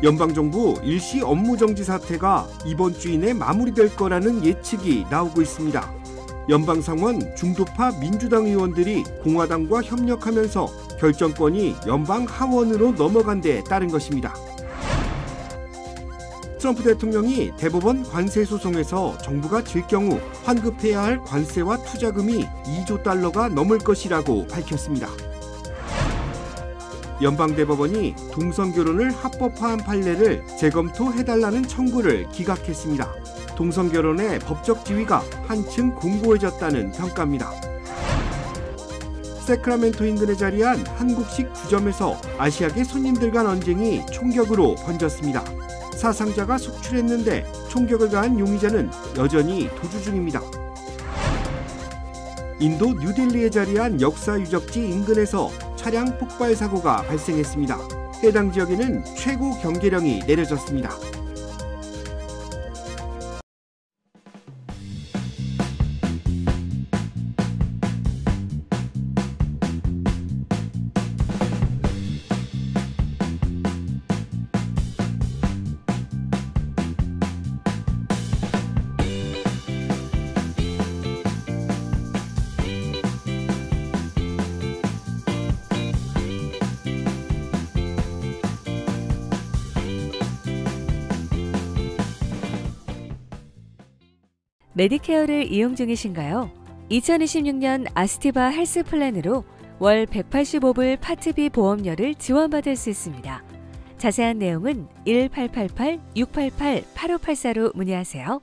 연방정부 일시 업무정지 사태가 이번 주 이내 마무리될 거라는 예측이 나오고 있습니다. 연방상원 중도파 민주당 의원들이 공화당과 협력하면서 결정권이 연방 하원으로 넘어간 데 따른 것입니다. 트럼프 대통령이 대법원 관세 소송에서 정부가 질 경우 환급해야 할 관세와 투자금이 2조 달러가 넘을 것이라고 밝혔습니다. 연방대법원이 동성결혼을 합법화한 판례를 재검토해달라는 청구를 기각했습니다. 동성결혼의 법적 지위가 한층 공고해졌다는 평가입니다. 세크라멘토 인근에 자리한 한국식 주점에서 아시아계 손님들 간 언쟁이 총격으로 번졌습니다. 사상자가 속출했는데 총격을 가한 용의자는 여전히 도주 중입니다. 인도 뉴델리에 자리한 역사 유적지 인근에서 차량 폭발 사고가 발생했습니다. 해당 지역에는 최고 경계령이 내려졌습니다. 메디케어를 이용 중이신가요? 2026년 아스티바 헬스 플랜으로 월 185불 파트비 보험료를 지원받을 수 있습니다. 자세한 내용은 1888-688-8584로 문의하세요.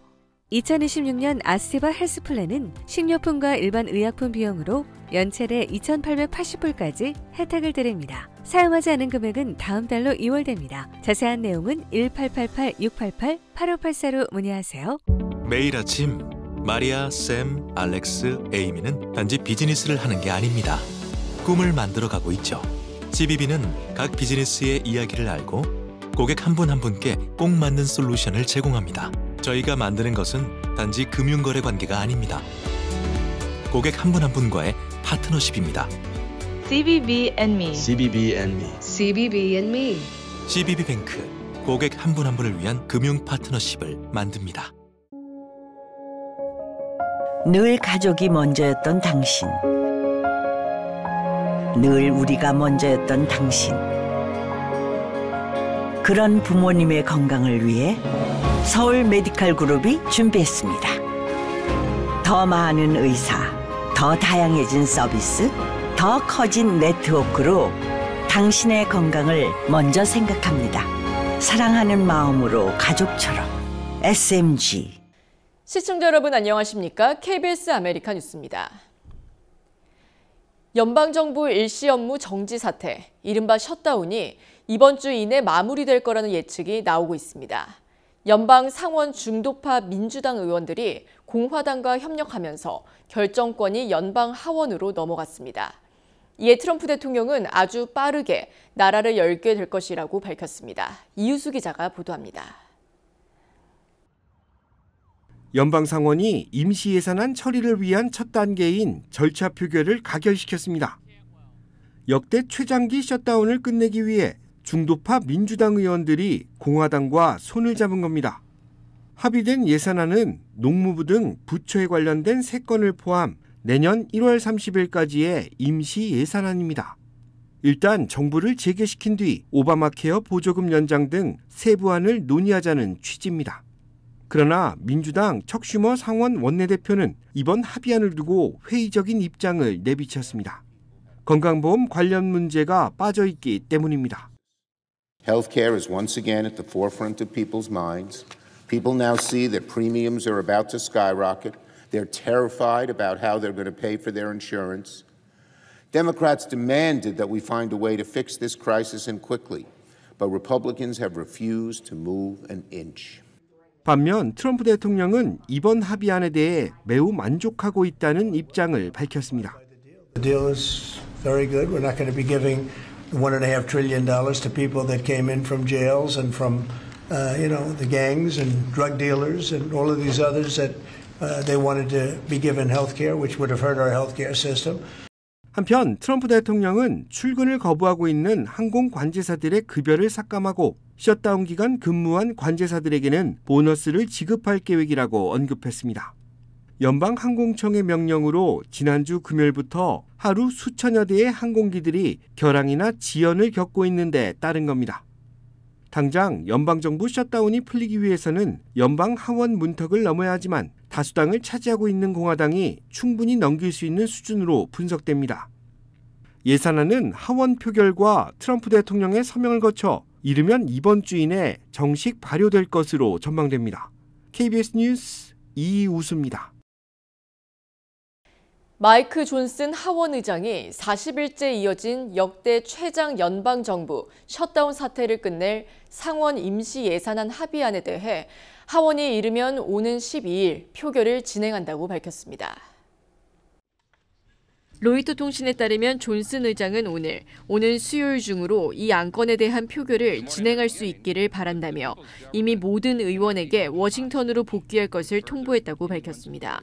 2026년 아스티바 헬스 플랜은 식료품과 일반 의약품 비용으로 연체대 2,880불까지 혜택을 드립니다. 사용하지 않은 금액은 다음 달로 2월됩니다. 자세한 내용은 1888-688-8584로 문의하세요. 매일 아침 마리아, 샘, 알렉스, 에이미는 단지 비즈니스를 하는 게 아닙니다. 꿈을 만들어가고 있죠. CBB는 각 비즈니스의 이야기를 알고 고객 한 분 한 분께 꼭 맞는 솔루션을 제공합니다. 저희가 만드는 것은 단지 금융거래 관계가 아닙니다. 고객 한 분 한 분과의 파트너십입니다. CBB and me. CBB and me. CBB and me. CBB뱅크, 고객 한 분 한 분을 위한 금융 파트너십을 만듭니다. 늘 가족이 먼저였던 당신. 늘 우리가 먼저였던 당신. 그런 부모님의 건강을 위해 서울 메디칼 그룹이 준비했습니다. 더 많은 의사, 더 다양해진 서비스, 더 커진 네트워크로 당신의 건강을 먼저 생각합니다. 사랑하는 마음으로 가족처럼 SMG. 시청자 여러분 안녕하십니까? KBS 아메리카 뉴스입니다. 연방정부 일시 업무 정지 사태, 이른바 셧다운이 이번 주 이내 마무리될 거라는 예측이 나오고 있습니다. 연방 상원 중도파 민주당 의원들이 공화당과 협력하면서 결정권이 연방 하원으로 넘어갔습니다. 이에 트럼프 대통령은 아주 빠르게 나라를 열게 될 것이라고 밝혔습니다. 이유수 기자가 보도합니다. 연방상원이 임시예산안 처리를 위한 첫 단계인 절차 표결을 가결시켰습니다. 역대 최장기 셧다운을 끝내기 위해 중도파 민주당 의원들이 공화당과 손을 잡은 겁니다. 합의된 예산안은 농무부 등 부처에 관련된 3건을 포함 내년 1월 30일까지의 임시 예산안입니다. 일단 정부를 재개시킨 뒤 오바마 케어 보조금 연장 등 세부안을 논의하자는 취지입니다. 그러나 민주당 척 슈머 상원 원내대표는 이번 합의안을 두고 회의적인 입장을 내비쳤습니다. 건강보험 관련 문제가 빠져있기 때문입니다. Healthcare is once again at the forefront of people's minds. People now see that premiums are about to skyrocket. They're terrified about how they're going to pay for their insurance. Democrats demanded that we find a way to fix this crisis and quickly, but Republicans have refused to move an inch. 반면 트럼프 대통령은 이번 합의안에 대해 매우 만족하고 있다는 입장을 밝혔습니다. The deal is very good. We're not going to be giving $1.5 trillion to people that came in from jails and from, the gangs and drug dealers and all of these others that they wanted to be given health care, which would have hurt our health care system. 한편 트럼프 대통령은 출근을 거부하고 있는 항공 관제사들의 급여를 삭감하고 셧다운 기간 근무한 관제사들에게는 보너스를 지급할 계획이라고 언급했습니다. 연방항공청의 명령으로 지난주 금요일부터 하루 수천여 대의 항공기들이 결항이나 지연을 겪고 있는데 따른 겁니다. 당장 연방정부 셧다운이 풀리기 위해서는 연방 하원 문턱을 넘어야 하지만 다수당을 차지하고 있는 공화당이 충분히 넘길 수 있는 수준으로 분석됩니다. 예산안은 하원 표결과 트럼프 대통령의 서명을 거쳐 이르면 이번 주 이내 정식 발효될 것으로 전망됩니다. KBS 뉴스 이우수입니다. 마이크 존슨 하원 의장이 40일째 이어진 역대 최장 연방정부 셧다운 사태를 끝낼 상원 임시 예산안 합의안에 대해 하원이 이르면 오는 12일 표결을 진행한다고 밝혔습니다. 로이터 통신에 따르면 존슨 의장은 오는 수요일 중으로 이 안건에 대한 표결을 진행할 수 있기를 바란다며 이미 모든 의원에게 워싱턴으로 복귀할 것을 통보했다고 밝혔습니다.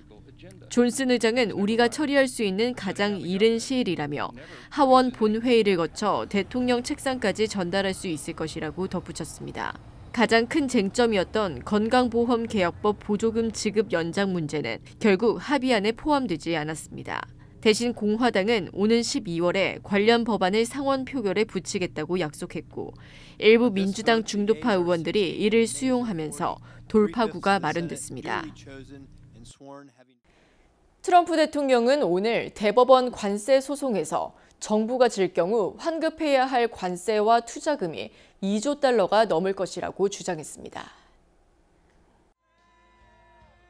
존슨 의장은 우리가 처리할 수 있는 가장 이른 시일이라며 하원 본회의를 거쳐 대통령 책상까지 전달할 수 있을 것이라고 덧붙였습니다. 가장 큰 쟁점이었던 건강보험개혁법 보조금 지급 연장 문제는 결국 합의안에 포함되지 않았습니다. 대신 공화당은 오는 12월에 관련 법안을 상원 표결에 붙이겠다고 약속했고 일부 민주당 중도파 의원들이 이를 수용하면서 돌파구가 마련됐습니다. 트럼프 대통령은 오늘 대법원 관세 소송에서 정부가 질 경우 환급해야 할 관세와 투자금이 2조 달러가 넘을 것이라고 주장했습니다.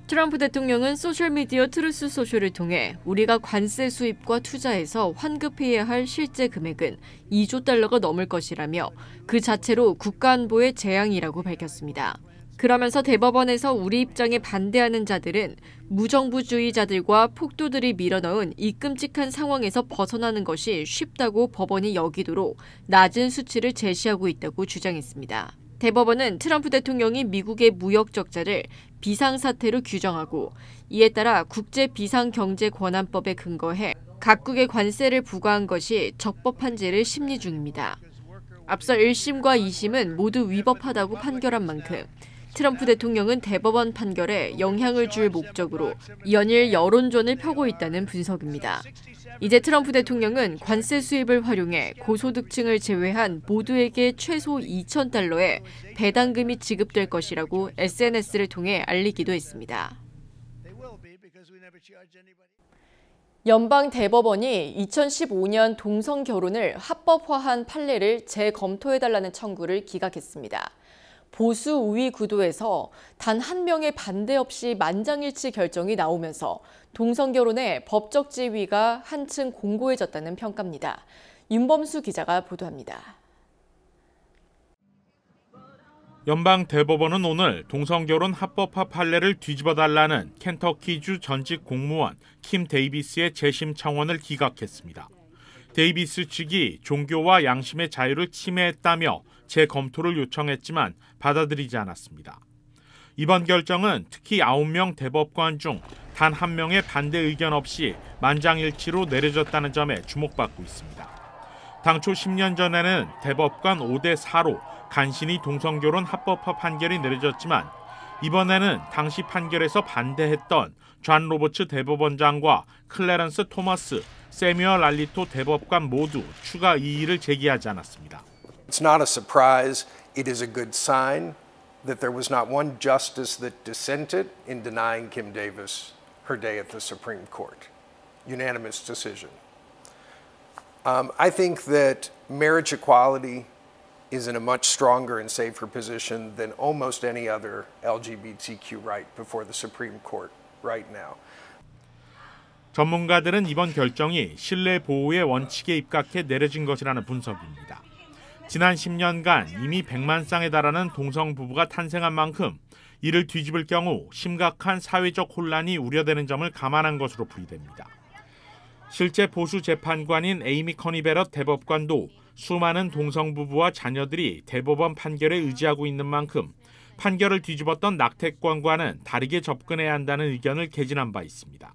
트럼프 대통령은 소셜미디어 트루스 소셜을 통해 우리가 관세 수입과 투자해서 환급해야 할 실제 금액은 2조 달러가 넘을 것이라며 그 자체로 국가안보의 재앙이라고 밝혔습니다. 그러면서 대법원에서 우리 입장에 반대하는 자들은 무정부주의자들과 폭도들이 밀어넣은 이 끔찍한 상황에서 벗어나는 것이 쉽다고 법원이 여기도록 낮은 수치를 제시하고 있다고 주장했습니다. 대법원은 트럼프 대통령이 미국의 무역 적자를 비상사태로 규정하고 이에 따라 국제비상경제권한법에 근거해 각국의 관세를 부과한 것이 적법한지를 심리 중입니다. 앞서 1심과 2심은 모두 위법하다고 판결한 만큼 트럼프 대통령은 대법원 판결에 영향을 줄 목적으로 연일 여론전을 펴고 있다는 분석입니다. 이제 트럼프 대통령은 관세 수입을 활용해 고소득층을 제외한 모두에게 최소 2,000달러의 배당금이 지급될 것이라고 SNS를 통해 알리기도 했습니다. 연방 대법원이 2015년 동성 결혼을 합법화한 판례를 재검토해달라는 청구를 기각했습니다. 보수 우위 구도에서 단 한 명의 반대 없이 만장일치 결정이 나오면서 동성결혼의 법적 지위가 한층 공고해졌다는 평가입니다. 윤범수 기자가 보도합니다. 연방 대법원은 오늘 동성결혼 합법화 판례를 뒤집어달라는 켄터키주 전직 공무원 킴 데이비스의 재심 청원을 기각했습니다. 데이비스 측이 종교와 양심의 자유를 침해했다며 재검토를 요청했지만 받아들이지 않았습니다. 이번 결정은 특히 9명 대법관 중 단 한 명의 반대 의견 없이 만장일치로 내려졌다는 점에 주목받고 있습니다. 당초 10년 전에는 대법관 5대4로 간신히 동성결혼 합법화 판결이 내려졌지만 이번에는 당시 판결에서 반대했던 존 로버츠 대법원장과 클래런스 토머스, 세뮤얼 알리토 대법관 모두 추가 이의를 제기하지 않았습니다. It's not a surprise. It is a good sign that there was not one justice that dissented in denying Kim Davis her day at the Supreme Court. Unanimous decision. I think that marriage equality is in a much stronger and safer position than almost any other LGBTQ right before the Supreme Court right now. 전문가들은 이번 결정이 신뢰 보호의 원칙에 입각해 내려진 것이라는 분석입니다. 지난 10년간 이미 100만 쌍에 달하는 동성 부부가 탄생한 만큼 이를 뒤집을 경우 심각한 사회적 혼란이 우려되는 점을 감안한 것으로 풀이됩니다. 실제 보수 재판관인 에이미 커니 베럿 대법관도 수많은 동성 부부와 자녀들이 대법원 판결에 의지하고 있는 만큼 판결을 뒤집었던 낙태권과는 다르게 접근해야 한다는 의견을 개진한 바 있습니다.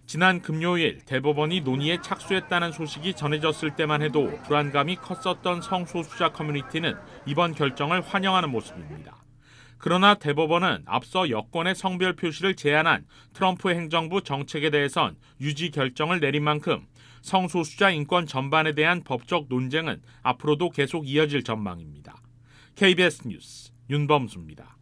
지난 금요일 대법원이 논의에 착수했다는 소식이 전해졌을 때만 해도 불안감이 컸었던 성소수자 커뮤니티는 이번 결정을 환영하는 모습입니다. 그러나 대법원은 앞서 여권의 성별 표시를 제한한 트럼프 행정부 정책에 대해선 유지 결정을 내린 만큼 성소수자 인권 전반에 대한 법적 논쟁은 앞으로도 계속 이어질 전망입니다. KBS 뉴스 윤범수입니다.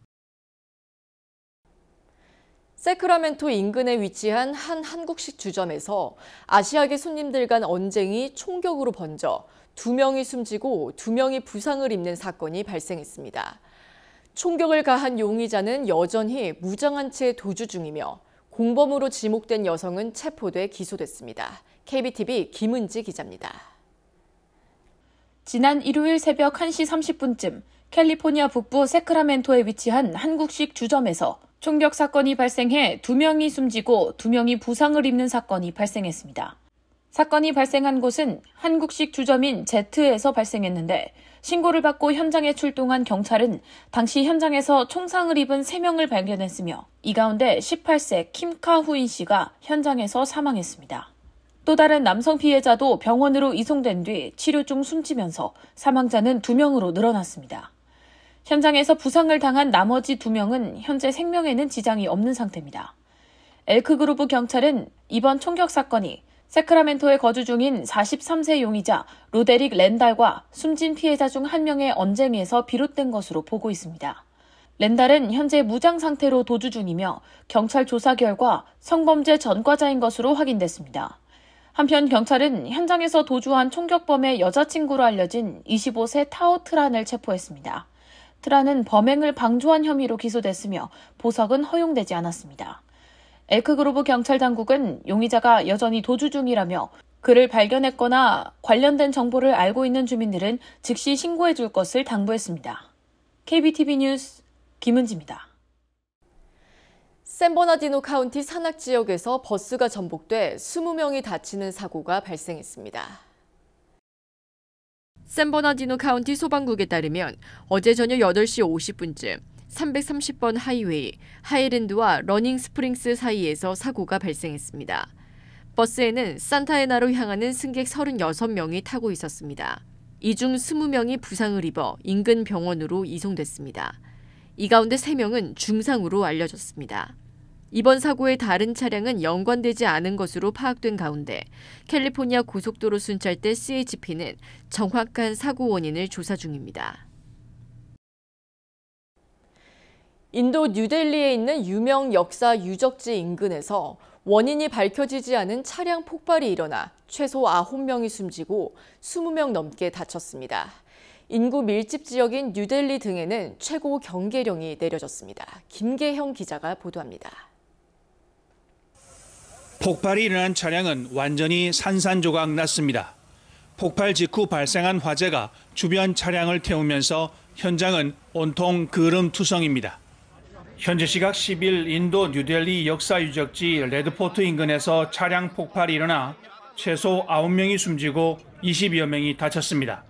세크라멘토 인근에 위치한 한 한국식 주점에서 아시아계 손님들 간 언쟁이 총격으로 번져 2명이 숨지고 2명이 부상을 입는 사건이 발생했습니다. 총격을 가한 용의자는 여전히 무장한 채 도주 중이며 공범으로 지목된 여성은 체포돼 기소됐습니다. KBTV 김은지 기자입니다. 지난 일요일 새벽 1시 30분쯤 캘리포니아 북부 세크라멘토에 위치한 한국식 주점에서 총격 사건이 발생해 2명이 숨지고 2명이 부상을 입는 사건이 발생했습니다. 사건이 발생한 곳은 한국식 주점인 제트에서 발생했는데 신고를 받고 현장에 출동한 경찰은 당시 현장에서 총상을 입은 3명을 발견했으며 이 가운데 18세 킴카후인 씨가 현장에서 사망했습니다. 또 다른 남성 피해자도 병원으로 이송된 뒤 치료 중 숨지면서 사망자는 2명으로 늘어났습니다. 현장에서 부상을 당한 나머지 2명은 현재 생명에는 지장이 없는 상태입니다. 엘크그루브 경찰은 이번 총격 사건이 세크라멘토에 거주 중인 43세 용의자 로데릭 렌달과 숨진 피해자 중 1명의 언쟁에서 비롯된 것으로 보고 있습니다. 렌달은 현재 무장 상태로 도주 중이며 경찰 조사 결과 성범죄 전과자인 것으로 확인됐습니다. 한편 경찰은 현장에서 도주한 총격범의 여자친구로 알려진 25세 타오 트란을 체포했습니다. 트란은 범행을 방조한 혐의로 기소됐으며 보석은 허용되지 않았습니다. 엘크그로브 경찰 당국은 용의자가 여전히 도주 중이라며 그를 발견했거나 관련된 정보를 알고 있는 주민들은 즉시 신고해 줄 것을 당부했습니다. KBTV 뉴스 김은지입니다. 샌버나디노 카운티 산악 지역에서 버스가 전복돼 20명이 다치는 사고가 발생했습니다. 샌버나디노 카운티 소방국에 따르면 어제 저녁 8시 50분쯤 330번 하이웨이 하이랜드와 러닝 스프링스 사이에서 사고가 발생했습니다. 버스에는 산타에나로 향하는 승객 36명이 타고 있었습니다. 이 중 20명이 부상을 입어 인근 병원으로 이송됐습니다. 이 가운데 3명은 중상으로 알려졌습니다. 이번 사고의 다른 차량은 연관되지 않은 것으로 파악된 가운데 캘리포니아 고속도로 순찰대 CHP는 정확한 사고 원인을 조사 중입니다. 인도 뉴델리에 있는 유명 역사 유적지 인근에서 원인이 밝혀지지 않은 차량 폭발이 일어나 최소 9명이 숨지고 20명 넘게 다쳤습니다. 인구 밀집 지역인 뉴델리 등에는 최고 경계령이 내려졌습니다. 김계형 기자가 보도합니다. 폭발이 일어난 차량은 완전히 산산조각 났습니다. 폭발 직후 발생한 화재가 주변 차량을 태우면서 현장은 온통 그름투성입니다. 현재 시각 10일 인도 뉴델리 역사유적지 레드포트 인근에서 차량 폭발이 일어나 최소 9명이 숨지고 20여 명이 다쳤습니다.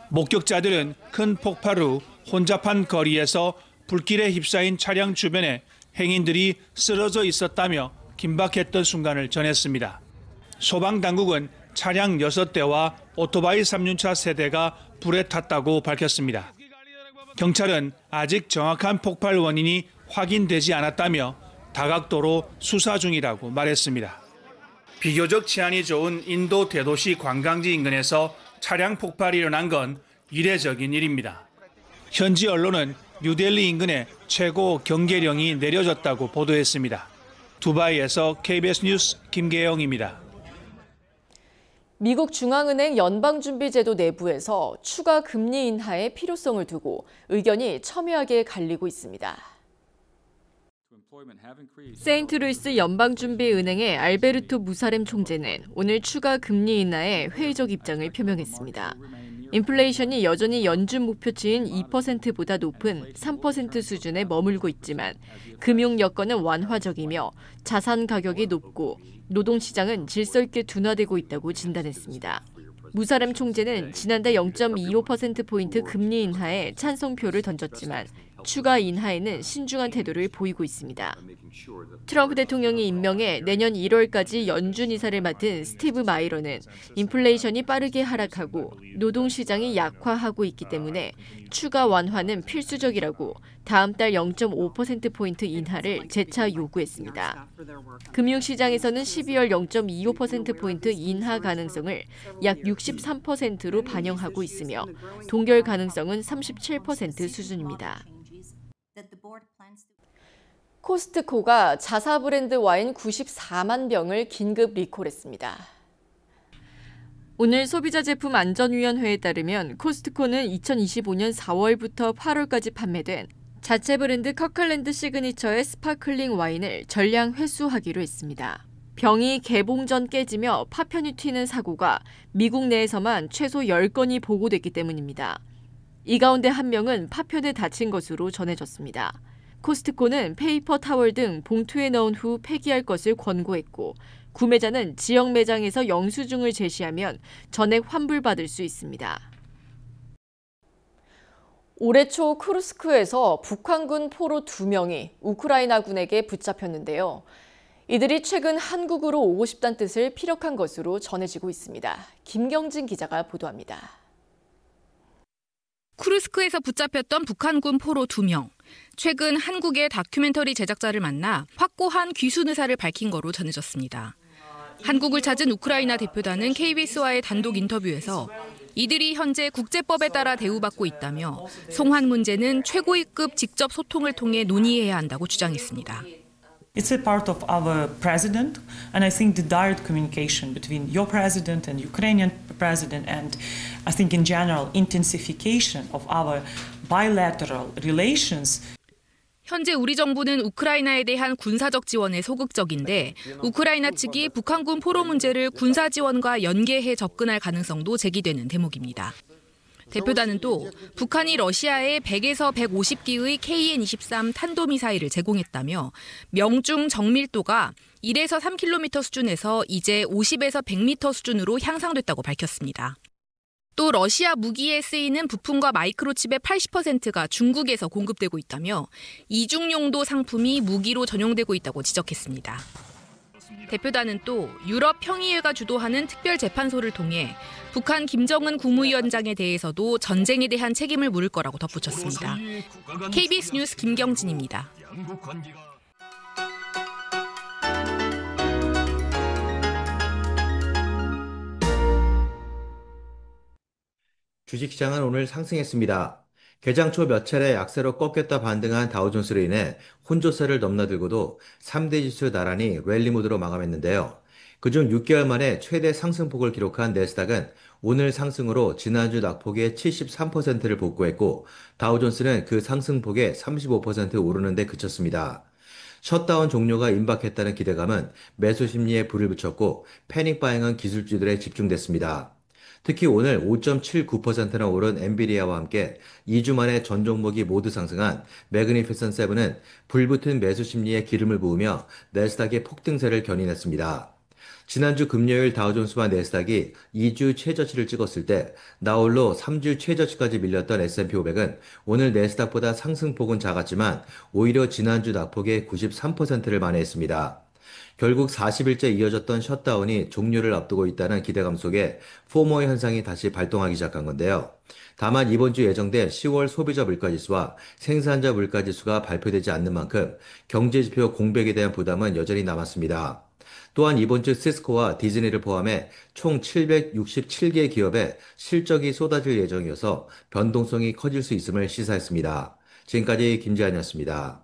목격자들은 큰 폭발 후 혼잡한 거리에서 불길에 휩싸인 차량 주변에 행인들이 쓰러져 있었다며 긴박했던 순간을 전했습니다. 소방당국은 차량 6대와 오토바이 3륜차 세대가 불에 탔다고 밝혔습니다. 경찰은 아직 정확한 폭발 원인이 확인되지 않았다며 다각도로 수사 중이라고 말했습니다. 비교적 치안이 좋은 인도 대도시 관광지 인근에서 차량 폭발이 일어난 건 이례적인 일입니다. 현지 언론은 뉴델리 인근에 최고 경계령이 내려졌다고 보도했습니다. 두바이에서 KBS 뉴스 김계영입니다. 미국 중앙은행 연방준비제도 내부에서 추가 금리 인하의 필요성을 두고 의견이 첨예하게 갈리고 있습니다. 세인트루이스 연방준비은행의 알베르토 무사렘 총재는 오늘 추가 금리 인하에 회의적 입장을 표명했습니다. 인플레이션이 여전히 연준 목표치인 2%보다 높은 3% 수준에 머물고 있지만 금융 여건은 완화적이며 자산 가격이 높고 노동시장은 질서 있게 둔화되고 있다고 진단했습니다. 무사렘 총재는 지난달 0.25%포인트 금리 인하에 찬성표를 던졌지만 추가 인하에는 신중한 태도를 보이고 있습니다. 트럼프 대통령이 임명해 내년 1월까지 연준 이사를 맡은 스티브 마이러는 인플레이션이 빠르게 하락하고 노동시장이 약화하고 있기 때문에 추가 완화는 필수적이라고 다음 달 0.5%포인트 인하를 재차 요구했습니다. 금융시장에서는 12월 0.25%포인트 인하 가능성을 약 63%로 반영하고 있으며 동결 가능성은 37% 수준입니다. 코스트코가 자사 브랜드 와인 94만 병을 긴급 리콜했습니다. 오늘 소비자제품안전위원회에 따르면 코스트코는 2025년 4월부터 8월까지 판매된 자체 브랜드 커클랜드 시그니처의 스파클링 와인을 전량 회수하기로 했습니다. 병이 개봉 전 깨지며 파편이 튀는 사고가 미국 내에서만 최소 10건이 보고됐기 때문입니다. 이 가운데 한 명은 파편에 다친 것으로 전해졌습니다. 코스트코는 페이퍼 타월 등 봉투에 넣은 후 폐기할 것을 권고했고 구매자는 지역 매장에서 영수증을 제시하면 전액 환불받을 수 있습니다. 올해 초 쿠르스크에서 북한군 포로 2명이 우크라이나군에게 붙잡혔는데요. 이들이 최근 한국으로 오고 싶다는 뜻을 피력한 것으로 전해지고 있습니다. 김경진 기자가 보도합니다. 쿠르스크에서 붙잡혔던 북한군 포로 2명. 최근 한국의 다큐멘터리 제작자를 만나 확고한 귀순 의사를 밝힌 거로 전해졌습니다. 한국을 찾은 우크라이나 대표단은 KBS와의 단독 인터뷰에서 이들이 현재 국제법에 따라 대우받고 있다며 송환 문제는 최고위급 직접 소통을 통해 논의해야 한다고 주장했습니다. It's a part of our president, and I think the direct communication between your president and Ukrainian president, and I think in general intensification of our bilateral relations. 현재 우리 정부는 우크라이나에 대한 군사적 지원에 소극적인데 우크라이나 측이 북한군 포로 문제를 군사 지원과 연계해 접근할 가능성도 제기되는 대목입니다. 대표단은 또 북한이 러시아에 100에서 150기의 KN-23 탄도미사일을 제공했다며 명중 정밀도가 1에서 3km 수준에서 이제 50에서 100m 수준으로 향상됐다고 밝혔습니다. 또 러시아 무기에 쓰이는 부품과 마이크로칩의 80%가 중국에서 공급되고 있다며 이중용도 상품이 무기로 전용되고 있다고 지적했습니다. 대표단은 또 유럽 평의회가 주도하는 특별재판소를 통해 북한 김정은 국무위원장에 대해서도 전쟁에 대한 책임을 물을 거라고 덧붙였습니다. KBS 뉴스 김경진입니다. 주식시장은 오늘 상승했습니다. 개장 초 몇 차례 약세로 꺾였다 반등한 다우존스로 인해 혼조세를 넘나들고도 3대 지수 나란히 랠리 모드로 마감했는데요. 그중 6개월 만에 최대 상승폭을 기록한 내스닥은 오늘 상승으로 지난주 낙폭의 73%를 복구했고 다우존스는 그 상승폭의 35% 오르는 데 그쳤습니다. 셧다운 종료가 임박했다는 기대감은 매수 심리에 불을 붙였고 패닉 바잉은 기술주들에 집중됐습니다. 특히 오늘 5.79%나 오른 엔비디아와 함께 2주 만에 전 종목이 모두 상승한 매그니피센트 세븐은 불붙은 매수 심리에 기름을 부으며 내스닥의 폭등세를 견인했습니다. 지난주 금요일 다우존스와 내스닥이 2주 최저치를 찍었을 때 나홀로 3주 최저치까지 밀렸던 S&P 500은 오늘 내스닥보다 상승폭은 작았지만 오히려 지난주 낙폭의 93%를 만회했습니다. 결국 40일째 이어졌던 셧다운이 종료를 앞두고 있다는 기대감 속에 포모 현상이 다시 발동하기 시작한 건데요. 다만 이번 주 예정된 10월 소비자 물가지수와 생산자 물가지수가 발표되지 않는 만큼 경제지표 공백에 대한 부담은 여전히 남았습니다. 또한 이번 주 시스코와 디즈니를 포함해 총 767개 기업의 실적이 쏟아질 예정이어서 변동성이 커질 수 있음을 시사했습니다. 지금까지 김재한이었습니다.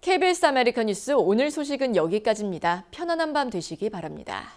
KBS 아메리카 뉴스 오늘 소식은 여기까지입니다. 편안한 밤 되시기 바랍니다.